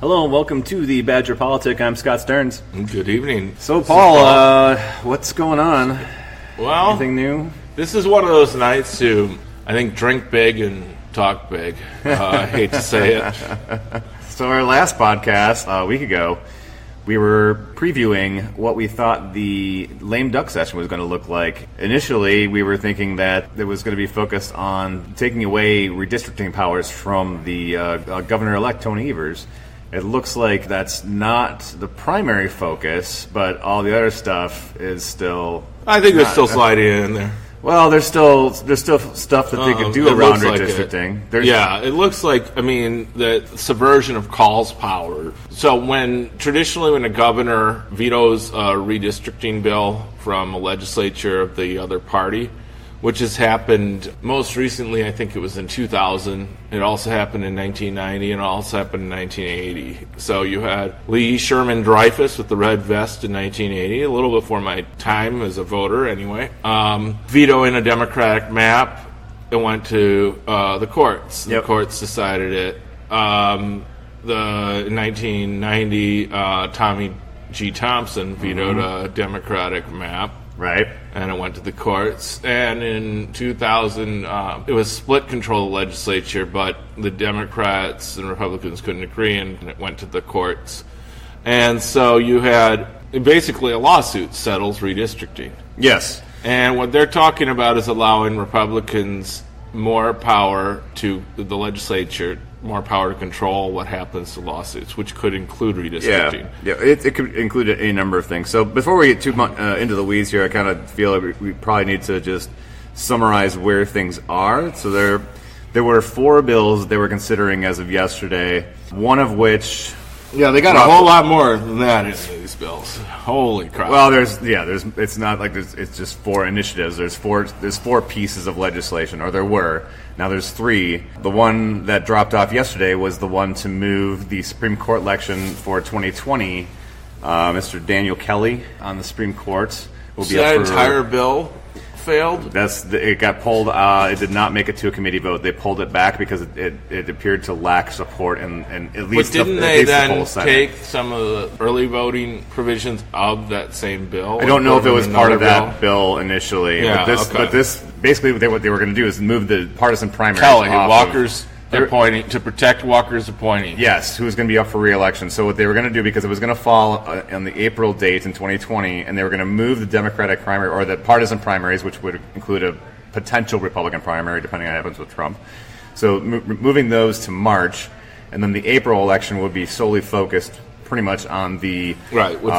Hello and welcome to the Badger Politic. I'm Scott Stearns. Good evening. So, Paul, what's going on? Well, anything new? This is one of those nights to, I think, drink big and talk big. I hate to say it. So our last podcast, a week ago, we were previewing what we thought the lame duck session was going to look like. Initially, we were thinking that it was going to be focused on taking away redistricting powers from the Governor-elect Tony Evers. It looks like that's not the primary focus, but all the other stuff is still... I think they're still sliding in there. Well, there's still stuff that they could do around redistricting. It looks like, the subversion of Kaul's power. So traditionally when a governor vetoes a redistricting bill from a legislature of the other party, which has happened most recently, I think it was in 2000. It also happened in 1990, and it also happened in 1980. So you had Lee Sherman Dreyfus with the red vest in 1980, a little before my time as a voter anyway, vetoing a Democratic map. It went to the courts. The courts decided it. In 1990, Tommy G. Thompson vetoed a Democratic map. Right. And it went to the courts. And in 2000, it was split control of the legislature, but the Democrats and Republicans couldn't agree, and it went to the courts. And so you had basically a lawsuit settles redistricting. Yes. And what they're talking about is allowing Republicans more power to the legislature, more power to control what happens to lawsuits, which could include redistricting. Yeah, it could include a number of things. So before we get too much into the weeds here, I kind of feel like we probably need to just summarize where things are. So there were 4 bills they were considering as of yesterday, one of which... Yeah, they got a whole lot more than that in these bills. Holy crap! Well, it's not like it's just 4 initiatives. There's 4 pieces of legislation, or there were. Now there's 3. The one that dropped off yesterday was the one to move the Supreme Court election for 2020. Mr. Daniel Kelly on the Supreme Court will be up for... that entire bill failed? It got pulled. It did not make it to a committee vote. They pulled it back because it appeared to lack support and at least. But didn't they then take some of the early voting provisions of that same bill? I don't know if it was part of that bill initially. Yeah, but this basically what they were going to do is move the partisan primaries. Kelly, Walker's appointing to protect Walker's appointee. Yes, who was going to be up for re-election. So what they were going to do, because it was going to fall on the April date in 2020, and they were going to move the Democratic primary, or the partisan primaries, which would include a potential Republican primary, depending on what happens with Trump. So moving those to March, and then the April election would be solely focused pretty much on the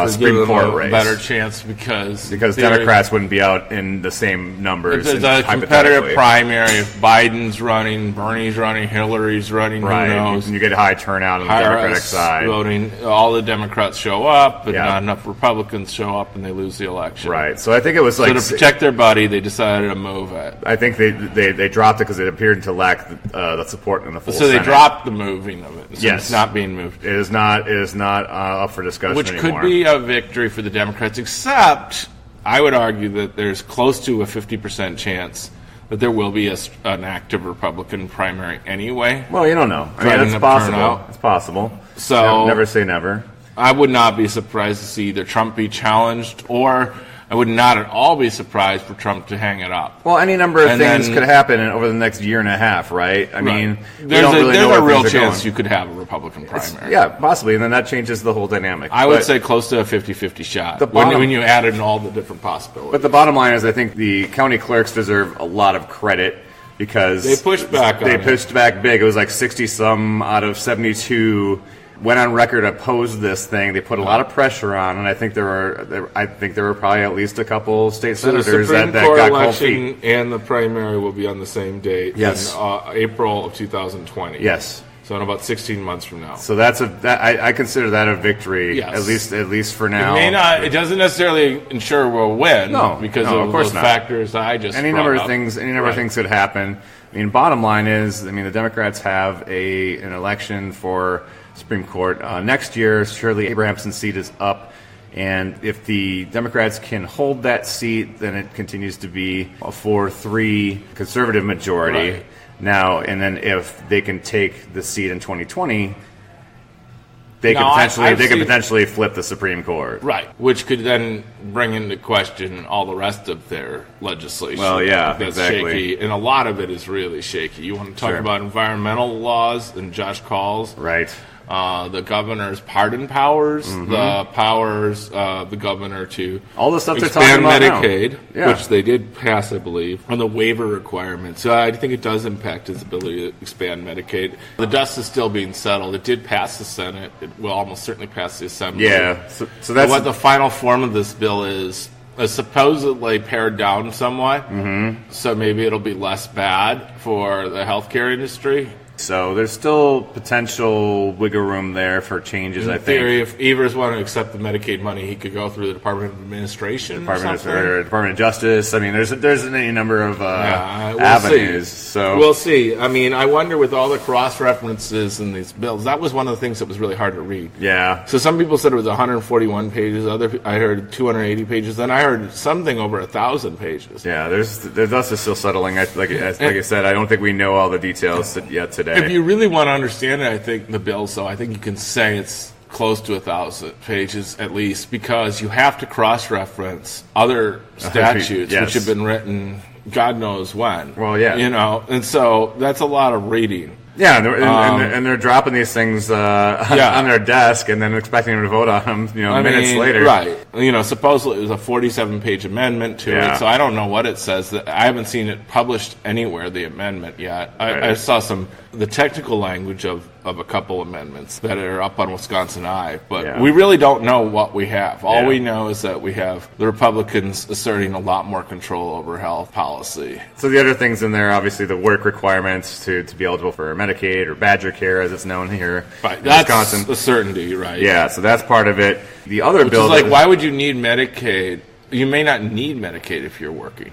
Supreme Court race. Better chance because Democrats wouldn't be out in the same numbers. If there's a competitive primary, if Biden's running, Bernie's running, Hillary's running, who knows? And you get high turnout on the Democratic side. Voting, all the Democrats show up, but not enough Republicans show up, and they lose the election. Right. So I think it was to protect their buddy, they decided to move it. I think they dropped it because it appeared to lack the support in the full Senate. So they dropped the moving of it. So yes. It's not being moved. It is not up for discussion Which anymore. Could be a victory for the Democrats, except I would argue that there's close to a 50% chance that there will be an active Republican primary anyway. Well, you don't know. It's possible. It's possible. So never say never. I would not be surprised to see either Trump be challenged, or I would not at all be surprised for Trump to hang it up. Well, any number of things could happen over the next year and a half, right? I mean, there's a real chance you could have a Republican primary. Yeah, possibly, and then that changes the whole dynamic. I would say close to a 50-50 shot when you add in all the different possibilities. But the bottom line is I think the county clerks deserve a lot of credit because they pushed back They pushed back big. It was like 60-some out of 72 went on record opposed this thing. They put a lot of pressure on, and I think there were probably at least a couple state senators that got cold feet. And the primary will be on the same date. Yes, in April of 2020. Yes. So in about 16 months from now. So I consider that a victory, yes. at least for now. It may not. It doesn't necessarily ensure we'll win. Because of course those factors I just any number of things could happen. I mean, bottom line is, the Democrats have an election for Supreme Court next year. Shirley Abrahamson's seat is up, and if the Democrats can hold that seat, then it continues to be a 4-3 conservative majority. Right. Now, and then if they can take the seat in 2020, they No, could potentially flip the Supreme Court. Right, which could then bring into question all the rest of their legislation. Well, yeah, that's exactly. shaky, and a lot of it is really shaky. You want to talk Sure. about environmental laws and Josh Kaul's, Right. The governor's pardon powers, the powers of the governor to All the stuff they're expand talking about Medicaid, now. Yeah. which they did pass, I believe, on the waiver requirements. So I think it does impact his ability to expand Medicaid. The dust is still being settled. It did pass the Senate. It will almost certainly pass the Assembly. Yeah. So that's What the final form of this bill is supposedly pared down somewhat, so maybe it'll be less bad for the healthcare industry. So there's still potential wiggle room there for changes, I In think. theory, if Evers wanted to accept the Medicaid money, he could go through the Department of Administration Department or of Justice. I mean, there's any number of we'll avenues. see. So We'll see. I mean, I wonder with all the cross-references in these bills, that was one of the things that was really hard to read. yeah, So some people said it was 141 pages. I heard 280 pages. Then I heard something over 1,000 pages. yeah. There's dust is still settling. Like I said, I don't think we know all the details yet today. If you really want to understand it, I think the bill, so I think you can say it's close to 1,000 pages at least, because you have to cross-reference other statutes yes. which have been written God knows when. Well, yeah. And so that's a lot of reading. Yeah, and they're dropping these things on their desk and then expecting them to vote on them, minutes later. Right. Supposedly it was a 47-page amendment to Yeah. it, so I don't know what it says. I haven't seen it published anywhere, the amendment, yet. I saw the technical language of a couple amendments that are up on Wisconsin Eye, but Yeah. we really don't know what we have. All Yeah. we know is that we have the Republicans asserting a lot more control over health policy. So the other things in there, obviously, the work requirements to be eligible for Medicaid or Badger Care, as it's known here Right. in That's Wisconsin. a certainty, right? Yeah, so that's part of it. The other Which bill, is like, why would you need Medicaid? You may not need Medicaid if you're working.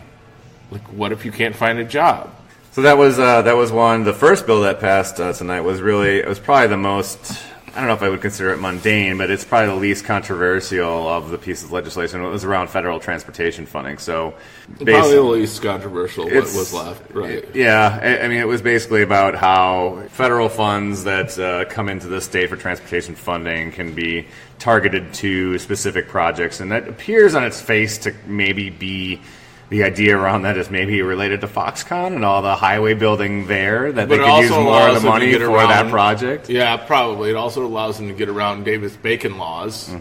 Like, what if you can't find a job? So that was one. The first bill that passed tonight was probably the most. I don't know if I would consider it mundane, but it's probably the least controversial of the pieces of legislation. It was around federal transportation funding. So Probably the least controversial what was left, right? Yeah, I mean, it was basically about how federal funds that come into the state for transportation funding can be targeted to specific projects, and that appears on its face to maybe be. The idea around that is maybe related to Foxconn and all the highway building there, that they could use more of the money for that project. Yeah, probably. It also allows them to get around Davis-Bacon laws,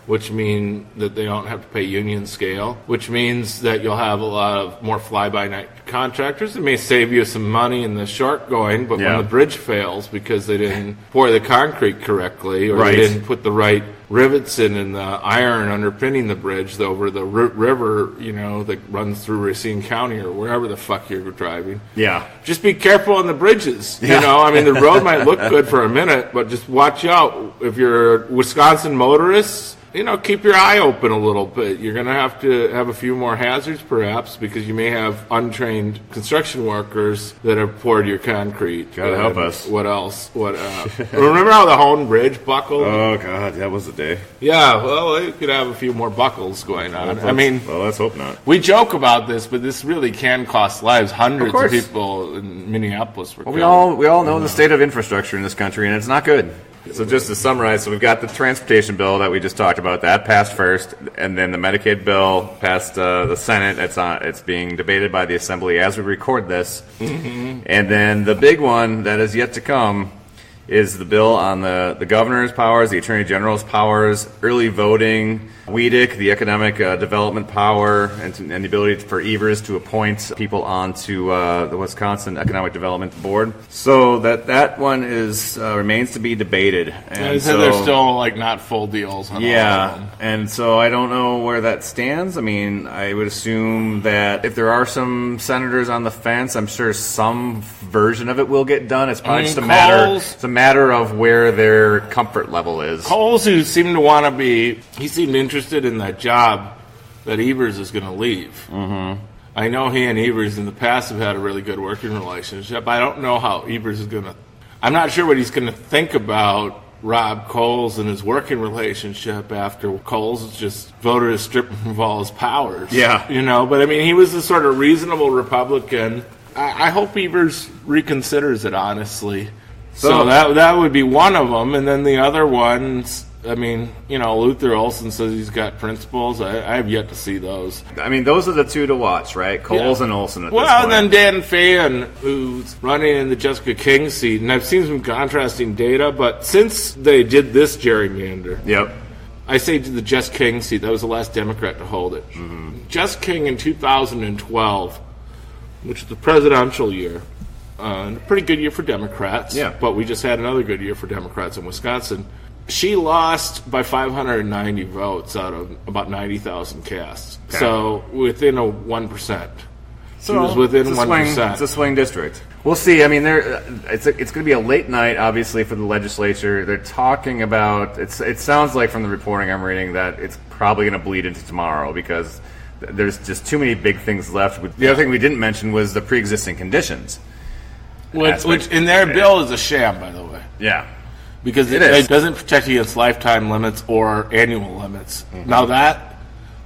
which mean that they don't have to pay union scale, which means that you'll have a lot of more fly-by-night contractors. It may save you some money in the short going, but when the bridge fails because they didn't pour the concrete correctly or they didn't put the right rivets in the iron underpinning the bridge over the river, that runs through Racine County or wherever the fuck you're driving. Yeah. Just be careful on the bridges. Yeah. The road might look good for a minute, but just watch out. If you're Wisconsin motorists, keep your eye open a little bit. You're going to have a few more hazards, perhaps, because you may have untrained construction workers that have poured your concrete. Gotta help us. What else? Remember how the Hone Bridge buckled? Oh, God, that was the day. Yeah, well, they could have a few more buckles going on. Well, let's hope not. We joke about this, but this really can cost lives. Hundreds of people in Minneapolis were killed. We all know the state of infrastructure in this country, and it's not good. So just to summarize, we've got the transportation bill that we just talked about. That passed first, and then the Medicaid bill passed the Senate. It's being debated by the Assembly as we record this. And then the big one that is yet to come is the bill on the governor's powers, the attorney general's powers, early voting, WEDIC, the economic development power, and the ability for Evers to appoint people onto the Wisconsin Economic Development Board. So that one remains to be debated. And so they're still not full deals on all of them. And so I don't know where that stands. I mean, I would assume that if there are some senators on the fence, I'm sure some version of it will get done. It's probably just a matter of where their comfort level is. Coles, who seemed to want to he seemed interested in that job that Evers is going to leave. I know he and Evers in the past have had a really good working relationship. I don't know how Evers is going to. I'm not sure what he's going to think about Rob Coles and his working relationship after Coles just voted to strip him of all his powers. Yeah. But he was a sort of reasonable Republican. I hope Evers reconsiders it, honestly. So that would be one of them, and then the other ones, I mean, Luther Olson says he's got principles. I have yet to see those. I mean, those are the two to watch, right? Coles and Olson at this point. And then Dan Fahan, who's running in the Jessica King seat, and I've seen some contrasting data, but since they did this gerrymander, I say to the Jess King seat, that was the last Democrat to hold it. Mm-hmm. Jess King in 2012, which is the presidential year, a pretty good year for Democrats, but we just had another good year for Democrats in Wisconsin. She lost by 590 votes out of about 90,000 casts. Okay. So within a 1%. She was within 1%. It's a swing district. We'll see. I mean, it's going to be a late night, obviously, for the legislature. They're talking about, it sounds like from the reporting I'm reading that it's probably going to bleed into tomorrow because there's just too many big things left. The other thing we didn't mention was the pre-existing conditions. Which in their bill is a sham, by the way. Yeah. Because it doesn't protect you against lifetime limits or annual limits. Mm-hmm. Now that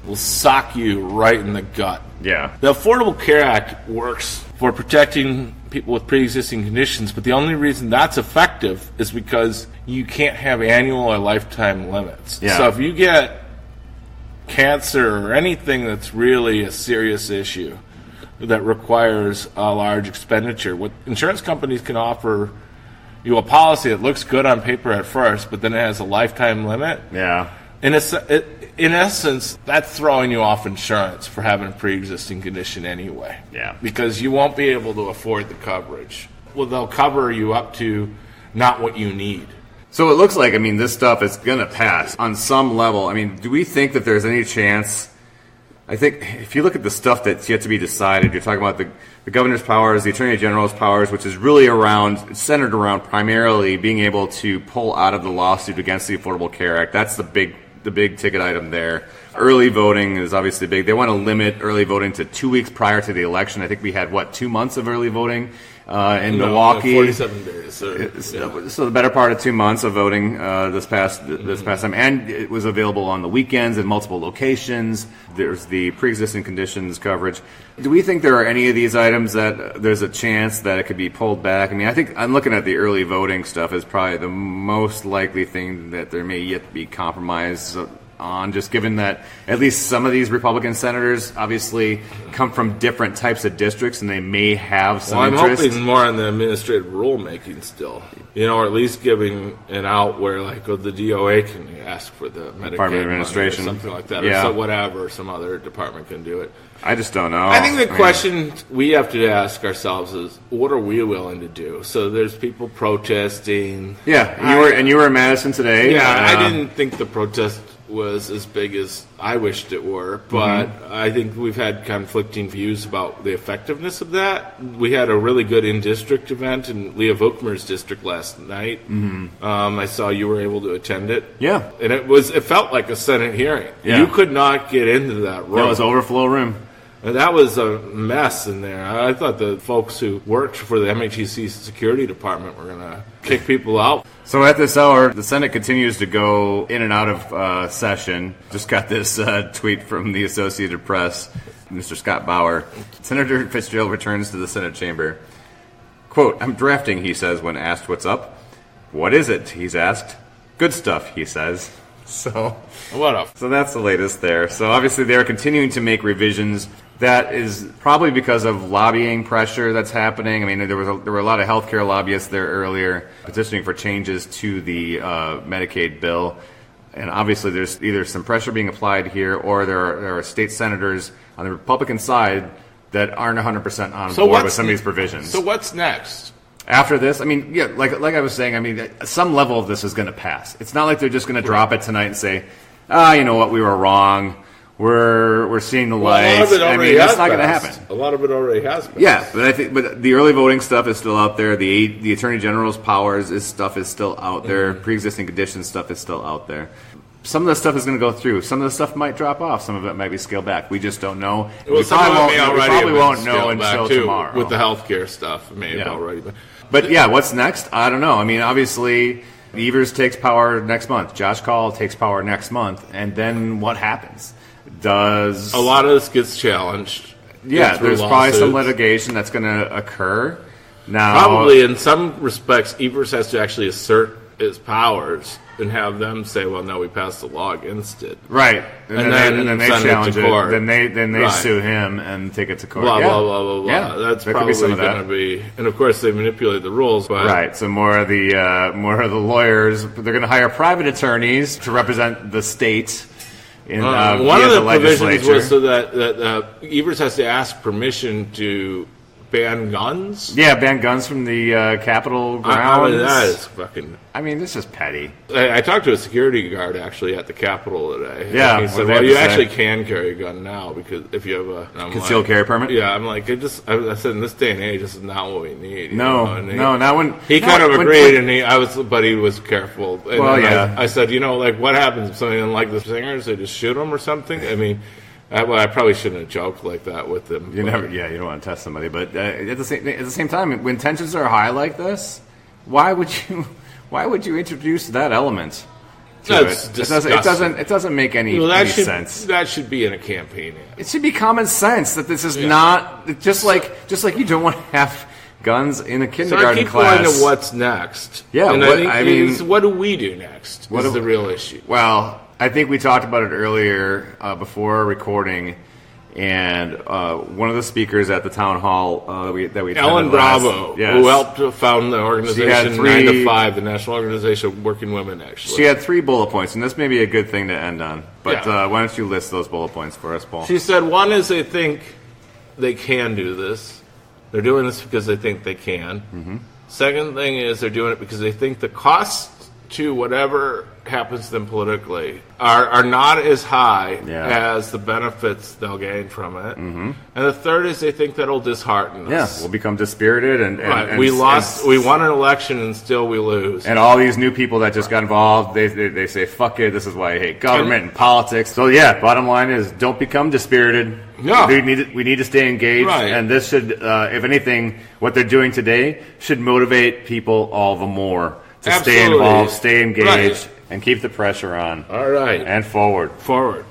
will sock you right in the gut. Yeah. The Affordable Care Act works for protecting people with pre-existing conditions, but the only reason that's effective is because you can't have annual or lifetime limits. Yeah. So if you get cancer or anything that's really a serious issue that requires a large expenditure, what insurance companies can offer you a policy that looks good on paper at first, but then it has a lifetime limit. Yeah. In essence, that's throwing you off insurance for having a pre-existing condition anyway. Yeah. Because you won't be able to afford the coverage. Well, they'll cover you up to not what you need. So it looks like, this stuff is going to pass on some level. Do we think that there's any chance? I think if you look at the stuff that's yet to be decided, you're talking about the governor's powers, the attorney general's powers, which is really centered around primarily being able to pull out of the lawsuit against the Affordable Care Act. That's the big ticket item there. Early voting is obviously big. They want to limit early voting to 2 weeks prior to the election. I think we had 2 months of early voting in Milwaukee. 47 days. So the better part of 2 months of voting this past time, and it was available on the weekends in multiple locations. There's the pre-existing conditions coverage. Do we think there are any of these items that there's a chance that it could be pulled back? I think I'm looking at the early voting stuff as probably the most likely thing that there may yet be compromise on, just given that at least some of these Republican senators obviously come from different types of districts and they may have some interest. I'm hoping more on the administrative rulemaking still, or at least giving an out where the DOA can ask for the Medicaid Department of Administration, or something like that, or so whatever, some other department can do it. I just don't know. I think the question we have to ask ourselves is, what are we willing to do? So there's people protesting. Yeah, you were in Madison today. Yeah, I didn't think the protest was as big as I wished it were, but I think we've had conflicting views about the effectiveness of that. We had a really good in-district event in Leah Vukmer's district last night. I saw you were able to attend it. Yeah. And it felt like a Senate hearing. Yeah. You could not get into that room. It was overflow room. And that was a mess in there. I thought the folks who worked for the MHEC security department were going to kick people out. So at this hour, the Senate continues to go in and out of session. Just got this tweet from the Associated Press, Mr. Scott Bauer. Senator Fitzgerald returns to the Senate chamber. Quote, "I'm drafting," he says when asked what's up. "What is it?" he's asked. "Good stuff," he says. So that's the latest there. So obviously they're continuing to make revisions. That is probably because of lobbying pressure that's happening. There were a lot of healthcare lobbyists there earlier petitioning for changes to the Medicaid bill. And obviously there's either some pressure being applied here or there are state senators on the Republican side that aren't 100% on board with some of these provisions. So what's next? After this, like I was saying, some level of this is going to pass. It's not like they're just going to drop it tonight and say, you know what, we were wrong. We're seeing the light. That's not going to happen. A lot of it already has been. Yeah, but the early voting stuff is still out there. The Attorney General's powers stuff is still out there. Pre-existing conditions stuff is still out there. Some of the stuff is going to go through. Some of the stuff might drop off. Some of it might be scaled back. We just don't know. Well, we probably won't know until tomorrow. With the healthcare stuff, it may have already been. But what's next? I don't know. Obviously, Evers takes power next month. Josh Kaul takes power next month. And then what happens? Does a lot of this gets challenged? Yeah, there's probably some litigation that's going to occur. Now, probably in some respects, Evers has to actually assert his powers and have them say, "Well, no, we passed the law against it." Right, and then they challenge it. Court. Then they Right. sue him and take it to court. Blah Yeah. blah blah blah blah. Yeah, That's there could probably be some of going that. to be, and of course they manipulate the rules. But Right, so more of the lawyers. They're going to hire private attorneys to represent the state. In one via of the provisions legislature. was so that Evers has to ask permission to ban guns. Yeah, ban guns from the Capitol grounds. That is fucking. I mean, this is petty. I talked to a security guard actually at the Capitol today. Yeah, And he what said, they "Well, have you to say? actually can carry a gun now because if you have a and I'm Concealed like, carry permit? Yeah, I'm like, I said in this day and age, this is not what we need. you No, know? And no, not when He no, kind of when- agreed, and but he was careful. And Well, then yeah. I said, like, what happens if somebody doesn't like the singers? They just shoot them or something? I mean, I probably shouldn't have joked like that with them. You never, you don't want to test somebody, but at the same time, when tensions are high like this, why would you introduce that element to That's it? disgusting. It doesn't make any sense. That should be in a campaign ad. It should be common sense that this is not just like you don't want to have guns in a So I kindergarten keep class. going to what's next. Yeah, and I mean, what do we do next? What Is do- the real issue. Well, I think we talked about it earlier before recording, and one of the speakers at the town hall that we Ellen attended Bravo, yes. who helped to found the She had organization 9 to 5, the National Organization of Working Women, actually. She had 3 bullet points, and this may be a good thing to end on. But Yeah. why don't you list those bullet points for us, Paul? She said one is they think they can do this. They're doing this because they think they can. Mm-hmm. Second thing is they're doing it because they think the costs to whatever happens to them politically are not as high as the benefits they'll gain from it. Mm-hmm. And the third is they think that'll dishearten us. We'll become dispirited, and We won an election and still we lose. And all these new people that just got involved, they say, fuck it, this is why I hate government and politics. So bottom line is, don't become dispirited. No. We need to stay engaged, Right. and this should, if anything, what they're doing today should motivate people all the more to stay Absolutely. involved, stay engaged, Right. and keep the pressure on. All right. And forward. Forward.